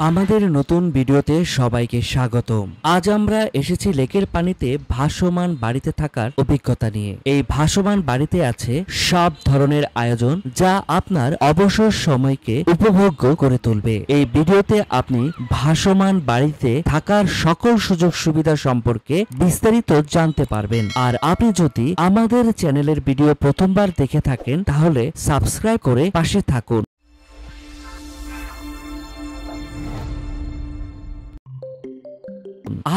আমাদের নতুন ভিডিওতে সবাইকে স্বাগতম। আজ আমরা এসেছি লেকের পানিতে ভাসমান বাড়িতে থাকার অভিজ্ঞতা নিয়ে। এই ভাসমান বাড়িতে আছে সব ধরনের আয়োজন যা আপনার অবসর সময়কে উপভোগ্য করে তুলবে। এই ভিডিওতে আপনি ভাসমান বাড়িতে থাকার সকল সুযোগ সুবিধা সম্পর্কে বিস্তারিত জানতে পারবেন। আর আপনি যদি আমাদের চ্যানেলের ভিডিও প্রথমবার দেখে থাকেন তাহলে সাবস্ক্রাইব করে পাশে থাকুন।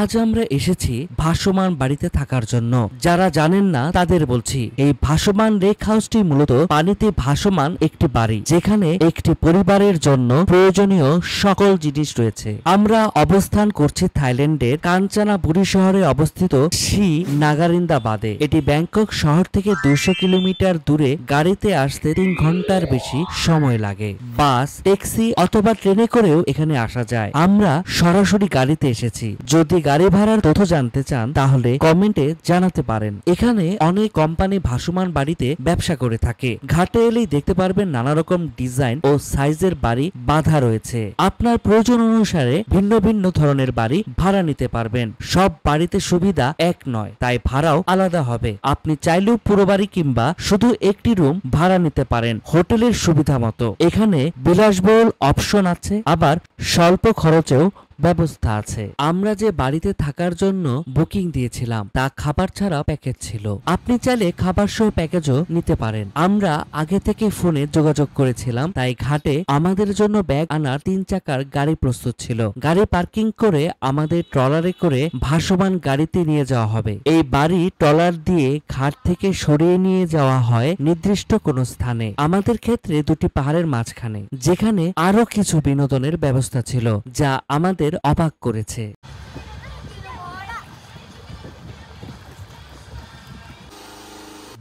আজ আমরা এসেছি ভাসমান বাড়িতে থাকার জন্য। যারা জানেন না তাদের বলছি, এই ভাসমান লেক হাউসটি মূলত পানিতে ভাসমান একটি বাড়ি, যেখানে একটি পরিবারের জন্য প্রয়োজনীয় সকল জিনিস রয়েছে। আমরা অবস্থান করছি থাইল্যান্ডের কাঞ্চনাবুরি শহরে অবস্থিত শ্রী নাগারিন্দা বাদে। এটি ব্যাংকক শহর থেকে 200 কিলোমিটার দূরে। গাড়িতে আসতে 3 ঘন্টার বেশি সময় লাগে। বাস, ট্যাক্সি অথবা ট্রেনে করেও এখানে আসা যায়। আমরা সরাসরি গাড়িতে এসেছি। যদি গাড়ি ভাড়ার তথ্য জানতে চান তাহলে কমেন্টে জানাতে পারেন। এখানে অনেক কোম্পানি ভাসমান বাড়িতে ব্যবসা করে থাকে। ঘাটে এলেই দেখতে পারবেন নানা রকম ডিজাইন ও সাইজের বাড়ি বাঁধা রয়েছে। আপনার প্রয়োজন অনুসারে ভিন্ন ভিন্ন ধরনের বাড়ি ভাড়া নিতে পারবেন। সব বাড়িতে সুবিধা এক নয়, তাই ভাড়াও আলাদা হবে। আপনি চাইলেও পুরো বাড়ি কিংবা শুধু একটি রুম ভাড়া নিতে পারেন হোটেলের সুবিধা মতো। এখানে বিলাসবহুল অপশন আছে, আবার স্বল্প খরচেও ব্যবস্থা আছে। আমরা যে বাড়িতে থাকার জন্য বুকিং দিয়েছিলাম তা খাবার ছাড়া প্যাকেজ ছিল। আপনি চাইলে খাবার সহ প্যাকেজও নিতে পারেন। আমরা আগে থেকে ফোনে যোগাযোগ করেছিলাম, তাই ঘাটে আমাদের জন্য ব্যাগ আনার 3 চাকার গাড়ি প্রস্তুত ছিল। গাড়ি পার্কিং করে আমাদের ট্রলারে করে ভাসমান গাড়িতে নিয়ে যাওয়া হবে। এই বাড়ি ট্রলার দিয়ে ঘাট থেকে সরিয়ে নিয়ে যাওয়া হয় নির্দিষ্ট কোনো স্থানে। আমাদের ক্ষেত্রে 2টি পাহাড়ের মাঝখানে, যেখানে আরো কিছু বিনোদনের ব্যবস্থা ছিল যা আমাদের অবাক করেছে।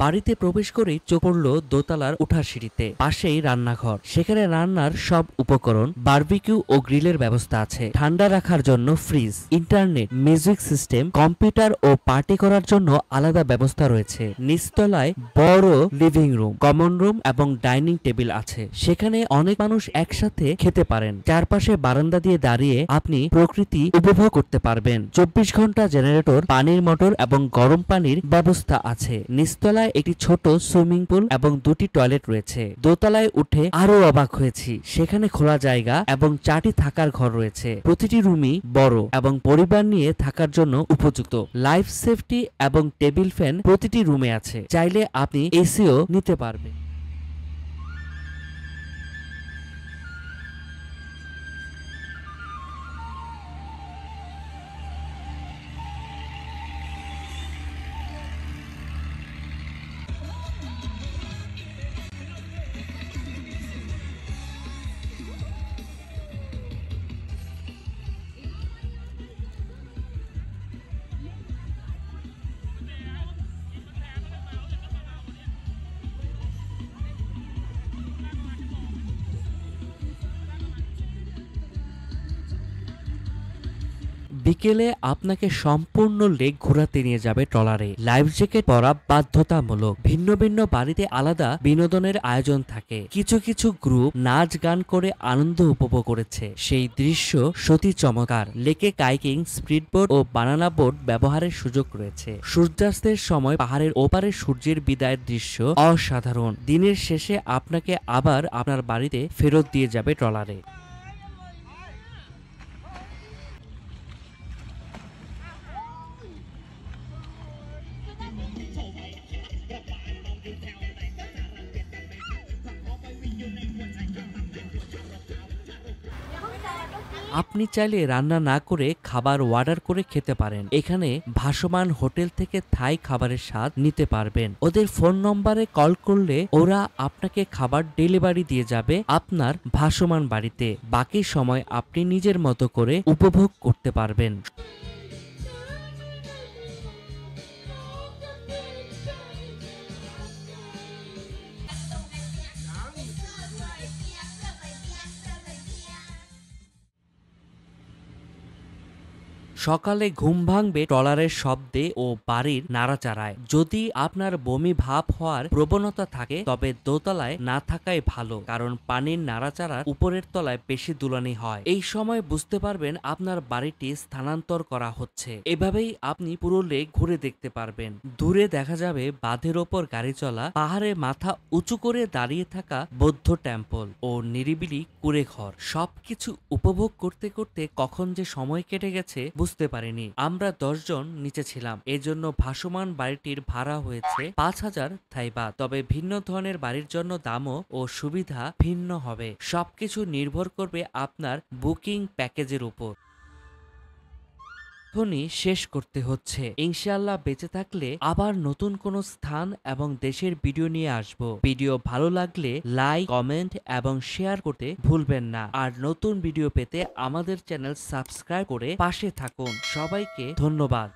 বাড়িতে প্রবেশ করেই চোখ পড়ল দোতলার উঠার সিঁড়িতে। পাশেই রান্নাঘর, সেখানে রান্নার সব উপকরণ, বারবিকিউ ও গ্রিলের ব্যবস্থা আছে। ঠান্ডা রাখার জন্য fridge, internet, music system, computer ও পার্টি করার জন্য আলাদা ব্যবস্থা রয়েছে। নিচতলায় বড় লিভিং রুম, কমন রুম এবং ডাইনিং টেবিল আছে। সেখানে অনেক মানুষ একসাথে খেতে পারেন। চারপাশে বারান্দা দিয়ে দাঁড়িয়ে আপনি প্রকৃতি উপভোগ করতে পারবেন। 24 ঘন্টা জেনারেটর, পানির মোটর এবং গরম পানির ব্যবস্থা আছে। নিচতলায় একটি ছোট সুইমিং পুল এবং 2টি টয়লেট রয়েছে। দোতলায় উঠে আরো অবাক হয়েছি, সেখানে খোলা জায়গা এবং 4টি থাকার ঘর রয়েছে। প্রতিটি রুমই বড় এবং পরিবার নিয়ে থাকার জন্য উপযুক্ত। লাইফ সেফটি এবং টেবিল ফ্যান প্রতিটি রুমে আছে। চাইলে আপনি এসিও নিতে পারবেন। বিকেলে আপনাকে সম্পূর্ণ লেক ঘোরাতে নিয়ে যাবে ট্রলারে। লাইফ জ্যাকেট পরা বাধ্যতামূলক। ভিন্ন ভিন্ন বাড়িতে আলাদা বিনোদনের আয়োজন থাকে। কিছু কিছু গ্রুপ নাচ গান করে আনন্দ উপভোগ করেছে। সেই দৃশ্য সত্যি চমৎকার। লেকে কাইকিং, স্পিডবোট ও বানানা বোট ব্যবহারের সুযোগ রয়েছে। সূর্যাস্তের সময় পাহাড়ের ওপারে সূর্যের বিদায়ের দৃশ্য অসাধারণ। দিনের শেষে আপনাকে আবার আপনার বাড়িতে ফেরত দিয়ে যাবে ট্রলারে। আপনি চাইলে রান্না না করে খাবার অর্ডার করে খেতে পারেন। এখানে ভাসমান হোটেল থেকে থাই খাবারের স্বাদ নিতে পারবেন। ওদের ফোন নম্বরে কল করলে ওরা আপনাকে খাবার ডেলিভারি দিয়ে যাবে আপনার ভাসমান বাড়িতে। বাকি সময় আপনি নিজের মতো করে উপভোগ করতে পারবেন। সকালে ঘুম ভাঙবে ট্রলারের শব্দে ও বাড়ির নাড়াচাড়ায়। যদি আপনার বমি ভাব হওয়ার প্রবণতা থাকে তবে দোতলায় না থাকাই ভালো, কারণ পানির নাড়াচাড়ার উপরের তলায় বেশি দুলানি হয়। এই সময় বুঝতে পারবেন আপনার বাড়িটি স্থানান্তর করা হচ্ছে। এভাবেই আপনি পুরো লেক ঘুরে দেখতে পারবেন। দূরে দেখা যাবে বাঁধের ওপর গাড়ি চলা, পাহাড়ে মাথা উঁচু করে দাঁড়িয়ে থাকা বৌদ্ধ টেম্পল ও নিরিবিলি কুঁড়ে ঘর। সবকিছু উপভোগ করতে করতে কখন যে সময় কেটে গেছে বুঝতে পারিনি। আমরা 10 জন নিচে ছিলাম, এজন্য ভাসমান বাড়িটির ভাড়া হয়েছে 5000 থাই বাত। তবে ভিন্ন ধরনের বাড়ির জন্য দামও ও সুবিধা ভিন্ন হবে। সবকিছু নির্ভর করবে আপনার বুকিং প্যাকেজের উপর। এখনই শেষ করতে হচ্ছে। ইনশাআল্লাহ বেঁচে থাকলে আবার নতুন কোনো স্থান এবং দেশের ভিডিও নিয়ে আসব। ভিডিও ভালো লাগলে লাইক, কমেন্ট এবং শেয়ার করতে ভুলবেন না। আর নতুন ভিডিও পেতে আমাদের চ্যানেল সাবস্ক্রাইব করে পাশে থাকুন। সবাইকে ধন্যবাদ।